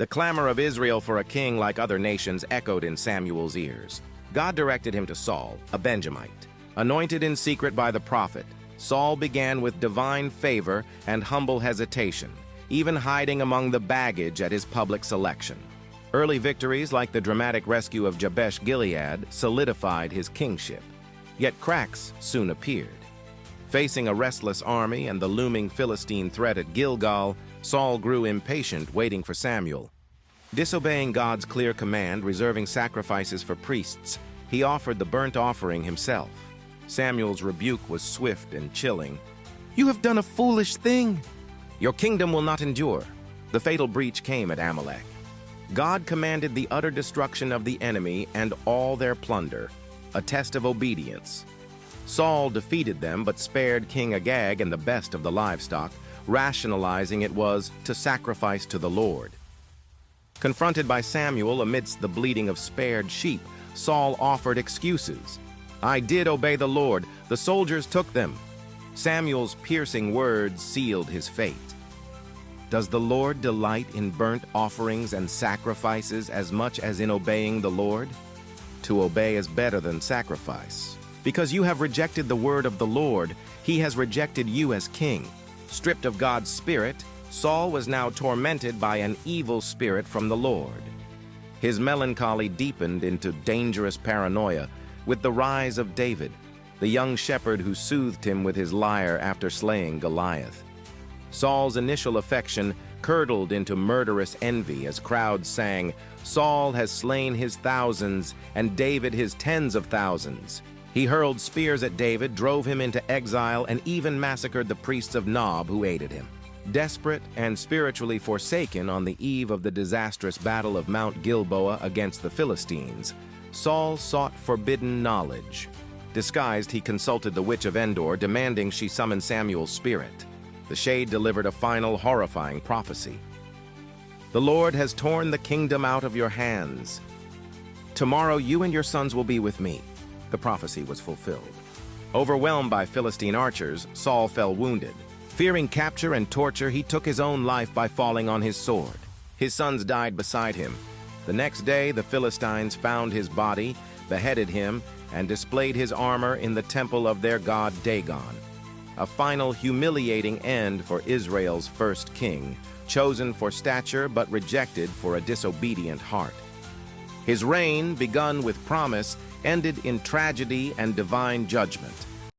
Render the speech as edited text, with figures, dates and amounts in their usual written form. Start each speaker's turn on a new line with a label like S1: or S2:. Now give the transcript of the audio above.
S1: The clamor of Israel for a king like other nations echoed in Samuel's ears. God directed him to Saul, a Benjamite. Anointed in secret by the prophet, Saul began with divine favor and humble hesitation, even hiding among the baggage at his public selection. Early victories like the dramatic rescue of Jabesh-Gilead solidified his kingship. Yet cracks soon appeared. Facing a restless army and the looming Philistine threat at Gilgal, Saul grew impatient, waiting for Samuel. Disobeying God's clear command, reserving sacrifices for priests, he offered the burnt offering himself. Samuel's rebuke was swift and chilling. "You have done a foolish thing. Your kingdom will not endure." The fatal breach came at Amalek. God commanded the utter destruction of the enemy and all their plunder, a test of obedience. Saul defeated them but spared King Agag and the best of the livestock, rationalizing it was to sacrifice to the Lord. Confronted by Samuel amidst the bleating of spared sheep, Saul offered excuses. "I did obey the Lord. The soldiers took them." Samuel's piercing words sealed his fate. Does the Lord delight in burnt offerings and sacrifices as much as in obeying the Lord? To obey is better than sacrifice. Because you have rejected the word of the Lord, he has rejected you as king. Stripped of God's spirit, Saul was now tormented by an evil spirit from the Lord. His melancholy deepened into dangerous paranoia with the rise of David, the young shepherd who soothed him with his lyre after slaying Goliath. Saul's initial affection curdled into murderous envy as crowds sang, "Saul has slain his thousands, and David his tens of thousands." He hurled spears at David, drove him into exile, and even massacred the priests of Nob who aided him. Desperate and spiritually forsaken on the eve of the disastrous battle of Mount Gilboa against the Philistines, Saul sought forbidden knowledge. Disguised, he consulted the witch of Endor, demanding she summon Samuel's spirit. The shade delivered a final horrifying prophecy. "The Lord has torn the kingdom out of your hands. Tomorrow you and your sons will be with me." The prophecy was fulfilled. Overwhelmed by Philistine archers, Saul fell wounded. Fearing capture and torture, he took his own life by falling on his sword. His sons died beside him. The next day, the Philistines found his body, beheaded him, and displayed his armor in the temple of their god Dagon. A final humiliating end for Israel's first king, chosen for stature but rejected for a disobedient heart. His reign, begun with promise, ended in tragedy and divine judgment.